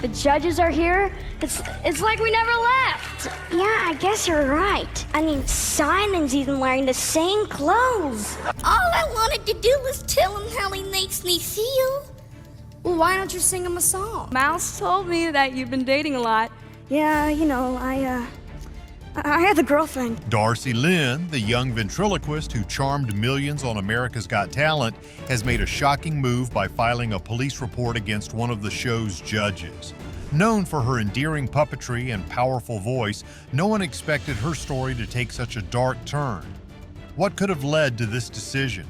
The judges are here. It's like we never left. Yeah, I guess you're right. I mean, Simon's even wearing the same clothes. All I wanted to do was tell him how he makes me feel. Well, why don't you sing him a song? Mouse told me that you've been dating a lot. Yeah, you know, I have a girlfriend. Darci Lynne, the young ventriloquist who charmed millions on America's Got Talent, has made a shocking move by filing a police report against one of the show's judges. Known for her endearing puppetry and powerful voice, no one expected her story to take such a dark turn. What could have led to this decision?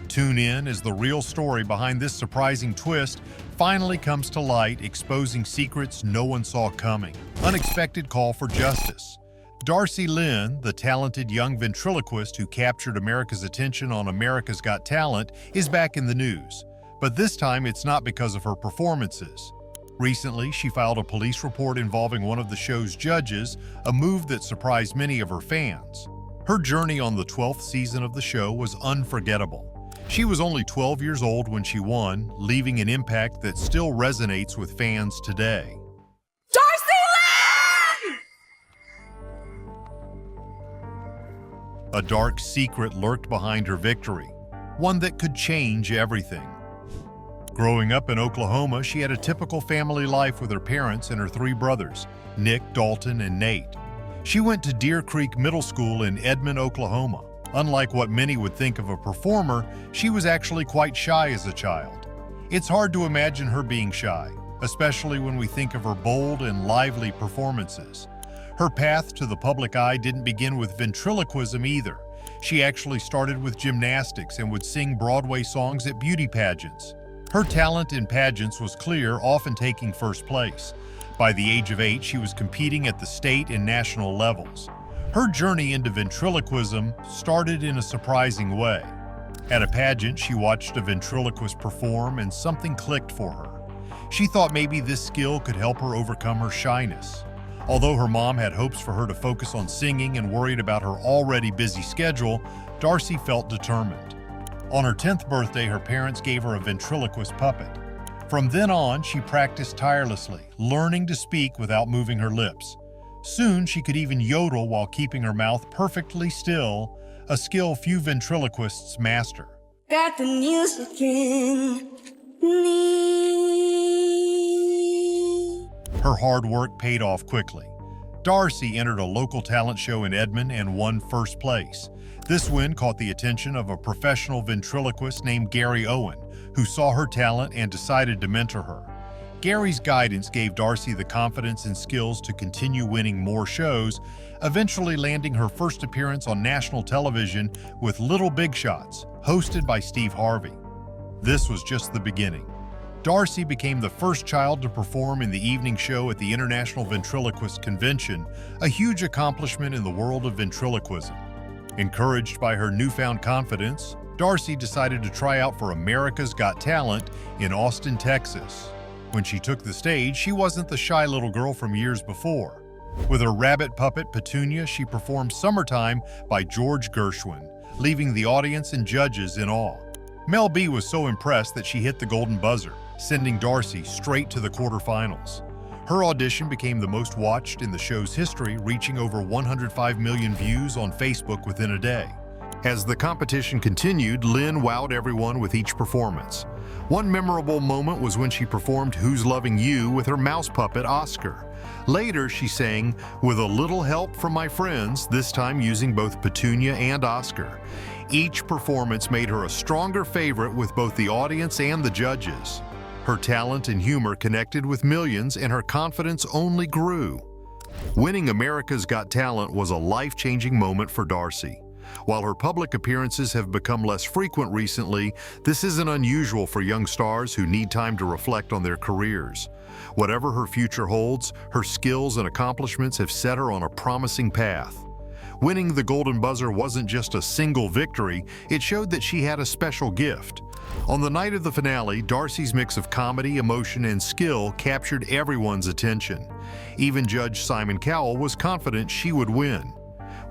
Tune in as the real story behind this surprising twist finally comes to light, exposing secrets no one saw coming. Unexpected call for justice. Darci Lynne, the talented young ventriloquist who captured America's attention on America's Got Talent, is back in the news. But this time it's not because of her performances. Recently, she filed a police report involving one of the show's judges, a move that surprised many of her fans. Her journey on the 12th season of the show was unforgettable. She was only 12 years old when she won, leaving an impact that still resonates with fans today. A dark secret lurked behind her victory, one that could change everything. Growing up in Oklahoma, she had a typical family life with her parents and her three brothers, Nick, Dalton, and Nate. She went to Deer Creek Middle School in Edmond, Oklahoma. Unlike what many would think of a performer, she was actually quite shy as a child. It's hard to imagine her being shy, especially when we think of her bold and lively performances. Her path to the public eye didn't begin with ventriloquism either. She actually started with gymnastics and would sing Broadway songs at beauty pageants. Her talent in pageants was clear, often taking first place. By the age of 8, she was competing at the state and national levels. Her journey into ventriloquism started in a surprising way. At a pageant, she watched a ventriloquist perform and something clicked for her. She thought maybe this skill could help her overcome her shyness. Although her mom had hopes for her to focus on singing and worried about her already busy schedule, Darci felt determined. On her 10th birthday, her parents gave her a ventriloquist puppet. From then on, she practiced tirelessly, learning to speak without moving her lips. Soon, she could even yodel while keeping her mouth perfectly still, a skill few ventriloquists master. Got the music in me. Her hard work paid off quickly. Darci entered a local talent show in Edmond and won first place. This win caught the attention of a professional ventriloquist named Gary Owen, who saw her talent and decided to mentor her. Gary's guidance gave Darci the confidence and skills to continue winning more shows, eventually landing her first appearance on national television with Little Big Shots, hosted by Steve Harvey. This was just the beginning. Darci became the first child to perform in the evening show at the International Ventriloquist Convention, a huge accomplishment in the world of ventriloquism. Encouraged by her newfound confidence, Darci decided to try out for America's Got Talent in Austin, Texas. When she took the stage, she wasn't the shy little girl from years before. With her rabbit puppet Petunia, she performed Summertime by George Gershwin, leaving the audience and judges in awe. Mel B was so impressed that she hit the golden buzzer, sending Darci straight to the quarterfinals. Her audition became the most watched in the show's history, reaching over 105 million views on Facebook within a day. As the competition continued, Lynne wowed everyone with each performance. One memorable moment was when she performed Who's Loving You with her mouse puppet, Oscar. Later, she sang, With a Little Help from My Friends, this time using both Petunia and Oscar. Each performance made her a stronger favorite with both the audience and the judges. Her talent and humor connected with millions, and her confidence only grew. Winning America's Got Talent was a life-changing moment for Darci. While her public appearances have become less frequent recently, this isn't unusual for young stars who need time to reflect on their careers. Whatever her future holds, her skills and accomplishments have set her on a promising path. Winning the Golden Buzzer wasn't just a single victory, it showed that she had a special gift. On the night of the finale, Darci's mix of comedy, emotion, and skill captured everyone's attention. Even Judge Simon Cowell was confident she would win.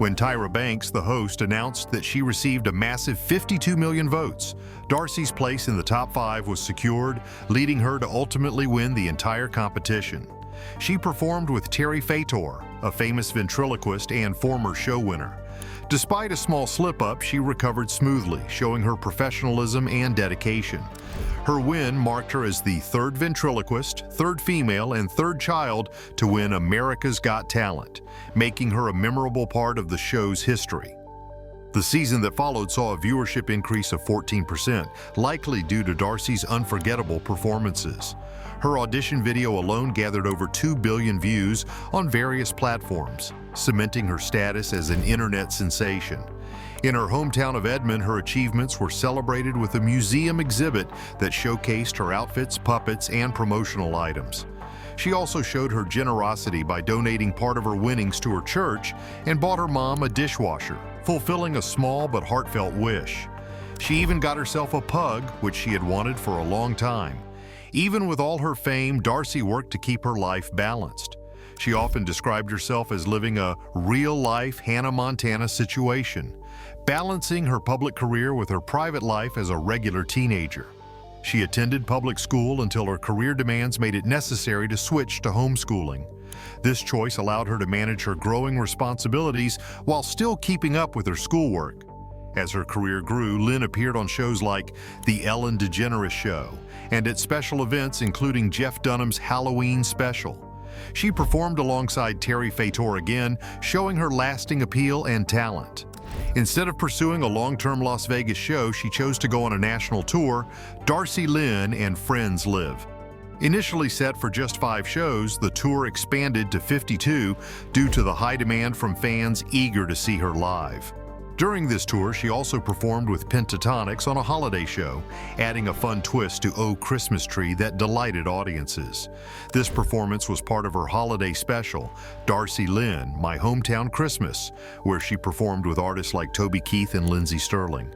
When Tyra Banks, the host, announced that she received a massive 52 million votes, Darci's place in the top 5 was secured, leading her to ultimately win the entire competition. She performed with Terry Fator, a famous ventriloquist and former show winner. Despite a small slip-up, she recovered smoothly, showing her professionalism and dedication. Her win marked her as the 3rd ventriloquist, 3rd female, and 3rd child to win America's Got Talent, making her a memorable part of the show's history. The season that followed saw a viewership increase of 14%, likely due to Darci's unforgettable performances. Her audition video alone gathered over 2 billion views on various platforms, cementing her status as an internet sensation. In her hometown of Edmond, her achievements were celebrated with a museum exhibit that showcased her outfits, puppets, and promotional items. She also showed her generosity by donating part of her winnings to her church and bought her mom a dishwasher, fulfilling a small but heartfelt wish. She even got herself a pug, which she had wanted for a long time. Even with all her fame, Darci worked to keep her life balanced. She often described herself as living a real-life Hannah Montana situation, balancing her public career with her private life as a regular teenager. She attended public school until her career demands made it necessary to switch to homeschooling. This choice allowed her to manage her growing responsibilities while still keeping up with her schoolwork. As her career grew, Lynne appeared on shows like The Ellen DeGeneres Show and at special events including Jeff Dunham's Halloween special. She performed alongside Terry Fator again, showing her lasting appeal and talent. Instead of pursuing a long-term Las Vegas show, she chose to go on a national tour, Darci Lynne and Friends Live. Initially set for just 5 shows, the tour expanded to 52 due to the high demand from fans eager to see her live. During this tour, she also performed with Pentatonics on a holiday show, adding a fun twist to Oh Christmas Tree that delighted audiences. This performance was part of her holiday special, Darci Lynne, My Hometown Christmas, where she performed with artists like Toby Keith and Lindsey Sterling.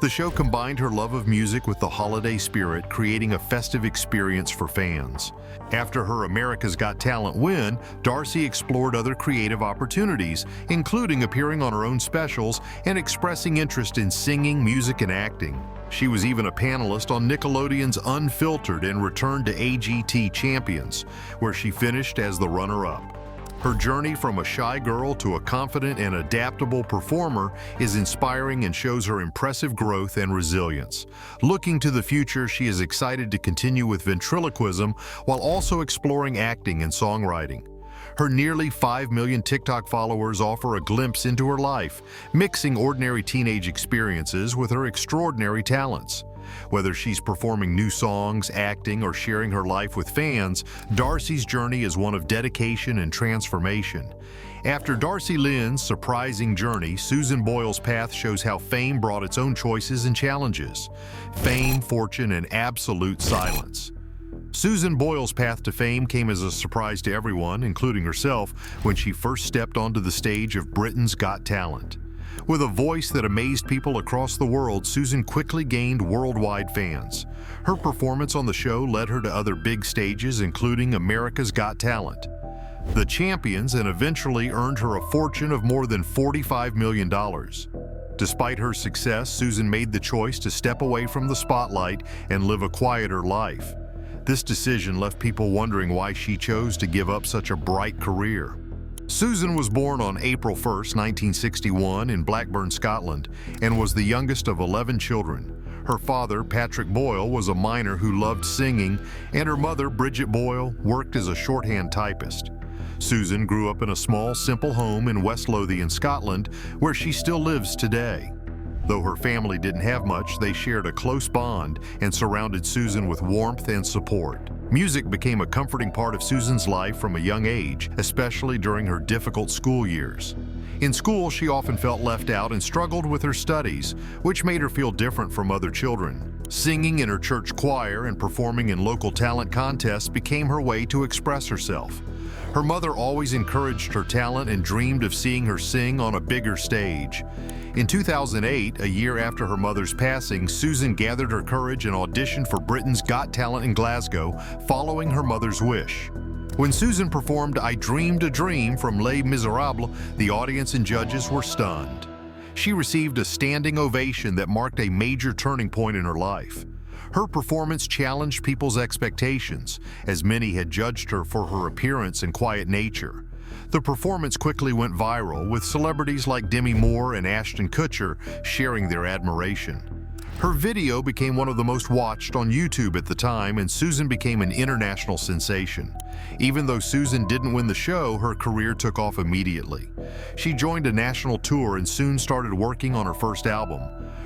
The show combined her love of music with the holiday spirit, creating a festive experience for fans. After her America's Got Talent win, Darci explored other creative opportunities, including appearing on her own specials and expressing interest in singing, music, and acting. She was even a panelist on Nickelodeon's Unfiltered and returned to AGT Champions, where she finished as the runner-up. Her journey from a shy girl to a confident and adaptable performer is inspiring and shows her impressive growth and resilience. Looking to the future, she is excited to continue with ventriloquism while also exploring acting and songwriting. Her nearly 5 million TikTok followers offer a glimpse into her life, mixing ordinary teenage experiences with her extraordinary talents. Whether she's performing new songs, acting, or sharing her life with fans, Darci's journey is one of dedication and transformation. After Darci Lynne's surprising journey, Susan Boyle's path shows how fame brought its own choices and challenges. Fame, fortune, and absolute silence. Susan Boyle's path to fame came as a surprise to everyone, including herself, when she first stepped onto the stage of Britain's Got Talent. With a voice that amazed people across the world, Susan quickly gained worldwide fans. Her performance on the show led her to other big stages, including America's Got Talent, The Champions, and eventually earned her a fortune of more than $45 million. Despite her success, Susan made the choice to step away from the spotlight and live a quieter life. This decision left people wondering why she chose to give up such a bright career. Susan was born on April 1, 1961 in Blackburn, Scotland, and was the youngest of 11 children. Her father, Patrick Boyle, was a miner who loved singing, and her mother, Bridget Boyle, worked as a shorthand typist. Susan grew up in a small, simple home in West Lothian, Scotland, where she still lives today. Though her family didn't have much, they shared a close bond and surrounded Susan with warmth and support. Music became a comforting part of Susan's life from a young age, especially during her difficult school years. In school, she often felt left out and struggled with her studies, which made her feel different from other children. Singing in her church choir and performing in local talent contests became her way to express herself. Her mother always encouraged her talent and dreamed of seeing her sing on a bigger stage. In 2008, a year after her mother's passing, Susan gathered her courage and auditioned for Britain's Got Talent in Glasgow, following her mother's wish. When Susan performed I Dreamed a Dream from Les Miserables, the audience and judges were stunned. She received a standing ovation that marked a major turning point in her life. Her performance challenged people's expectations, as many had judged her for her appearance and quiet nature. The performance quickly went viral, with celebrities like Demi Moore and Ashton Kutcher sharing their admiration. Her video became one of the most watched on YouTube at the time, and Susan became an international sensation. Even though Susan didn't win the show, her career took off immediately. She joined a national tour and soon started working on her first album.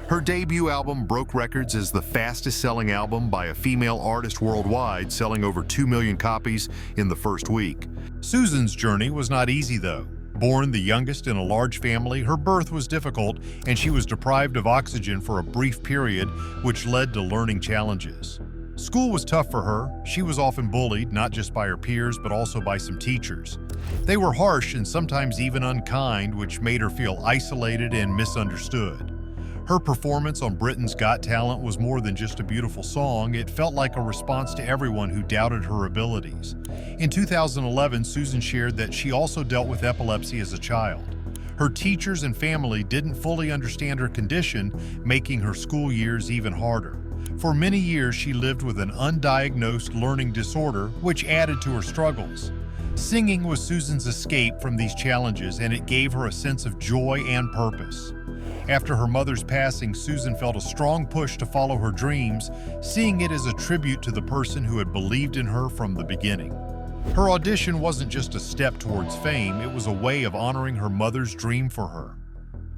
Her debut album broke records as the fastest-selling album by a female artist worldwide, selling over 2 million copies in the first week. Susan's journey was not easy, though. Born the youngest in a large family, her birth was difficult, and she was deprived of oxygen for a brief period, which led to learning challenges. School was tough for her. She was often bullied, not just by her peers, but also by some teachers. They were harsh and sometimes even unkind, which made her feel isolated and misunderstood. Her performance on Britain's Got Talent was more than just a beautiful song. It felt like a response to everyone who doubted her abilities. In 2011, Susan shared that she also dealt with epilepsy as a child. Her teachers and family didn't fully understand her condition, making her school years even harder. For many years, she lived with an undiagnosed learning disorder, which added to her struggles. Singing was Susan's escape from these challenges, and it gave her a sense of joy and purpose. After her mother's passing, Susan felt a strong push to follow her dreams, seeing it as a tribute to the person who had believed in her from the beginning. Her audition wasn't just a step towards fame, it was a way of honoring her mother's dream for her.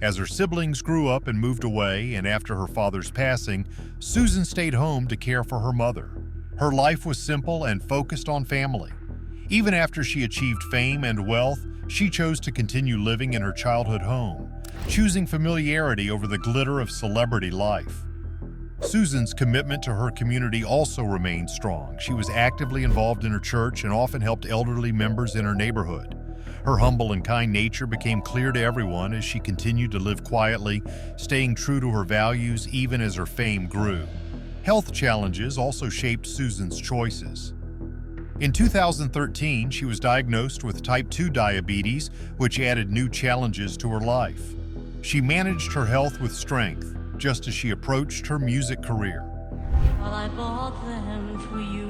As her siblings grew up and moved away, and after her father's passing, Susan stayed home to care for her mother. Her life was simple and focused on family. Even after she achieved fame and wealth, she chose to continue living in her childhood home, choosing familiarity over the glitter of celebrity life. Susan's commitment to her community also remained strong. She was actively involved in her church and often helped elderly members in her neighborhood. Her humble and kind nature became clear to everyone as she continued to live quietly, staying true to her values even as her fame grew. Health challenges also shaped Susan's choices. In 2013, she was diagnosed with type 2 diabetes, which added new challenges to her life. She managed her health with strength, just as she approached her music career. Well, I bought them for you.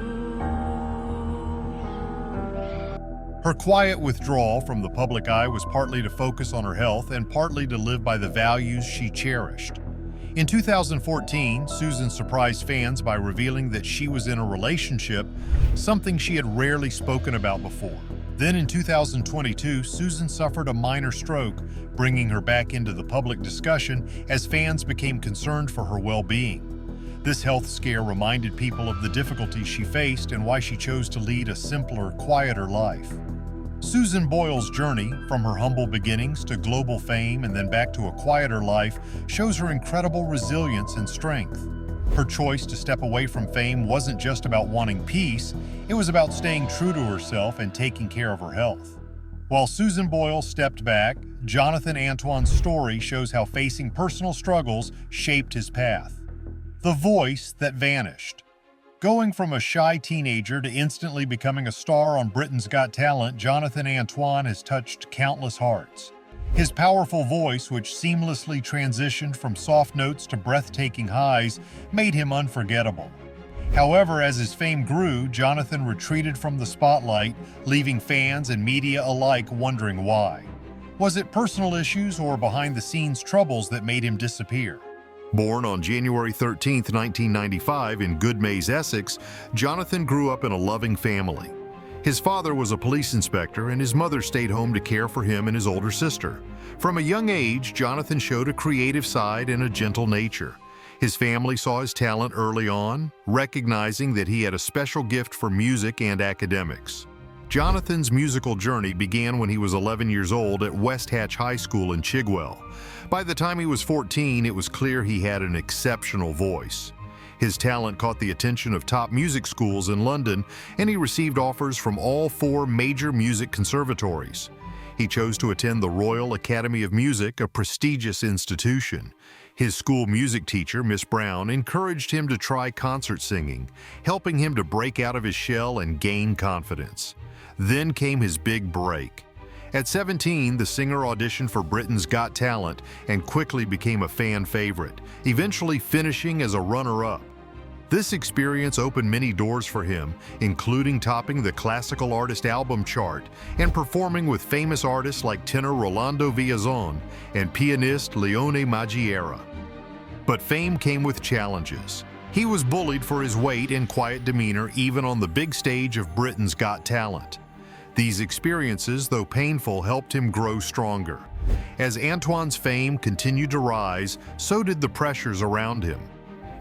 Her quiet withdrawal from the public eye was partly to focus on her health and partly to live by the values she cherished. In 2014, Susan surprised fans by revealing that she was in a relationship, something she had rarely spoken about before. Then in 2022, Susan suffered a minor stroke, bringing her back into the public discussion as fans became concerned for her well-being. This health scare reminded people of the difficulties she faced and why she chose to lead a simpler, quieter life. Susan Boyle's journey, from her humble beginnings to global fame and then back to a quieter life, shows her incredible resilience and strength. Her choice to step away from fame wasn't just about wanting peace, it was about staying true to herself and taking care of her health. While Susan Boyle stepped back, Jonathan Antoine's story shows how facing personal struggles shaped his path. The voice that vanished. Going from a shy teenager to instantly becoming a star on Britain's Got Talent, Jonathan Antoine has touched countless hearts. His powerful voice, which seamlessly transitioned from soft notes to breathtaking highs, made him unforgettable. However, as his fame grew, Jonathan retreated from the spotlight, leaving fans and media alike wondering why. Was it personal issues or behind-the-scenes troubles that made him disappear? Born on January 13, 1995 in Goodmayes, Essex, Jonathan grew up in a loving family. His father was a police inspector and his mother stayed home to care for him and his older sister. From a young age, Jonathan showed a creative side and a gentle nature. His family saw his talent early on, recognizing that he had a special gift for music and academics. Jonathan's musical journey began when he was 11 years old at West Hatch High School in Chigwell. By the time he was 14, it was clear he had an exceptional voice. His talent caught the attention of top music schools in London, and he received offers from all 4 major music conservatories. He chose to attend the Royal Academy of Music, a prestigious institution. His school music teacher, Miss Brown, encouraged him to try concert singing, helping him to break out of his shell and gain confidence. Then came his big break. At 17, the singer auditioned for Britain's Got Talent and quickly became a fan favorite, eventually finishing as a runner-up. This experience opened many doors for him, including topping the Classical Artist Album chart and performing with famous artists like tenor Rolando Villazón and pianist Leone Maggiera. But fame came with challenges. He was bullied for his weight and quiet demeanor even on the big stage of Britain's Got Talent. These experiences, though painful, helped him grow stronger. As Antoine's fame continued to rise, so did the pressures around him.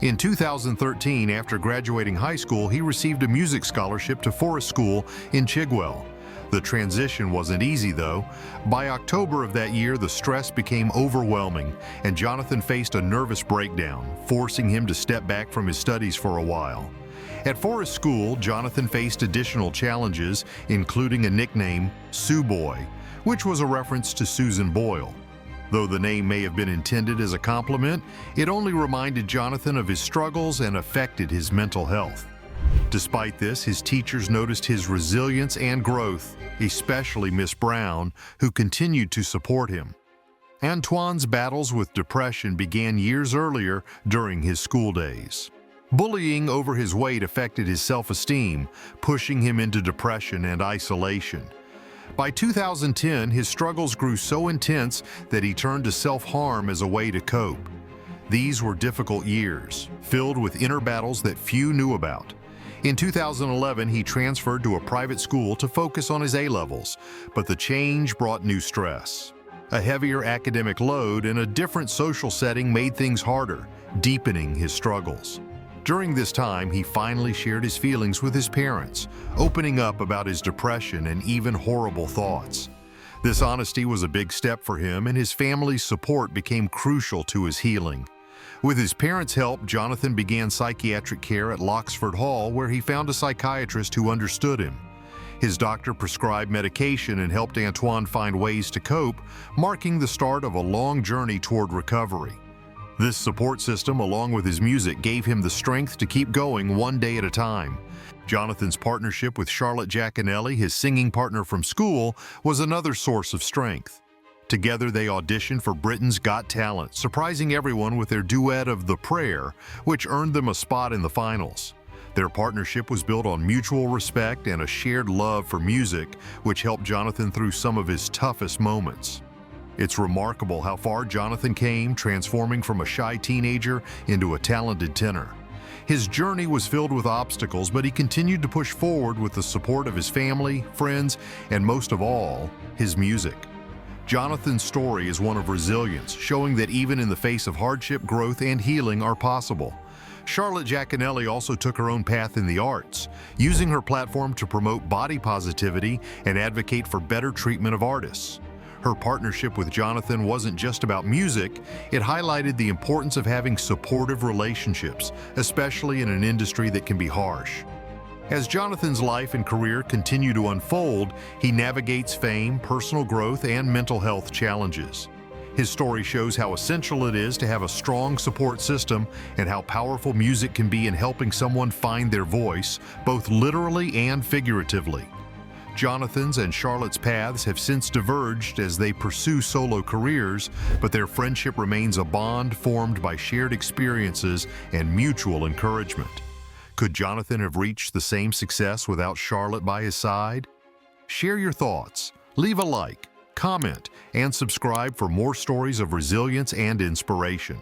In 2013, after graduating high school, he received a music scholarship to Forest School in Chigwell. The transition wasn't easy, though. By October of that year, the stress became overwhelming, and Jonathan faced a nervous breakdown, forcing him to step back from his studies for a while. At Forest School, Jonathan faced additional challenges, including a nickname, Sue Boy, which was a reference to Susan Boyle. Though the name may have been intended as a compliment, it only reminded Jonathan of his struggles and affected his mental health. Despite this, his teachers noticed his resilience and growth, especially Miss Brown, who continued to support him. Antoine's battles with depression began years earlier during his school days. Bullying over his weight affected his self-esteem, pushing him into depression and isolation. By 2010, his struggles grew so intense that he turned to self-harm as a way to cope. These were difficult years, filled with inner battles that few knew about. In 2011, he transferred to a private school to focus on his A-levels, but the change brought new stress. A heavier academic load and a different social setting made things harder, deepening his struggles. During this time, he finally shared his feelings with his parents, opening up about his depression and even horrible thoughts. This honesty was a big step for him, and his family's support became crucial to his healing. With his parents' help, Jonathan began psychiatric care at Loxford Hall, where he found a psychiatrist who understood him. His doctor prescribed medication and helped Antoine find ways to cope, marking the start of a long journey toward recovery. This support system, along with his music, gave him the strength to keep going one day at a time. Jonathan's partnership with Charlotte Giaconelli, his singing partner from school, was another source of strength. Together, they auditioned for Britain's Got Talent, surprising everyone with their duet of The Prayer, which earned them a spot in the finals. Their partnership was built on mutual respect and a shared love for music, which helped Jonathan through some of his toughest moments. It's remarkable how far Jonathan came, transforming from a shy teenager into a talented tenor. His journey was filled with obstacles, but he continued to push forward with the support of his family, friends, and most of all, his music. Jonathan's story is one of resilience, showing that even in the face of hardship, growth and healing are possible. Charlotte Giaconelli also took her own path in the arts, using her platform to promote body positivity and advocate for better treatment of artists. Her partnership with Jonathan wasn't just about music, it highlighted the importance of having supportive relationships, especially in an industry that can be harsh. As Jonathan's life and career continue to unfold, he navigates fame, personal growth, and mental health challenges. His story shows how essential it is to have a strong support system and how powerful music can be in helping someone find their voice, both literally and figuratively. Jonathan's and Charlotte's paths have since diverged as they pursue solo careers, but their friendship remains a bond formed by shared experiences and mutual encouragement. Could Jonathan have reached the same success without Charlotte by his side? Share your thoughts, leave a like, comment, and subscribe for more stories of resilience and inspiration.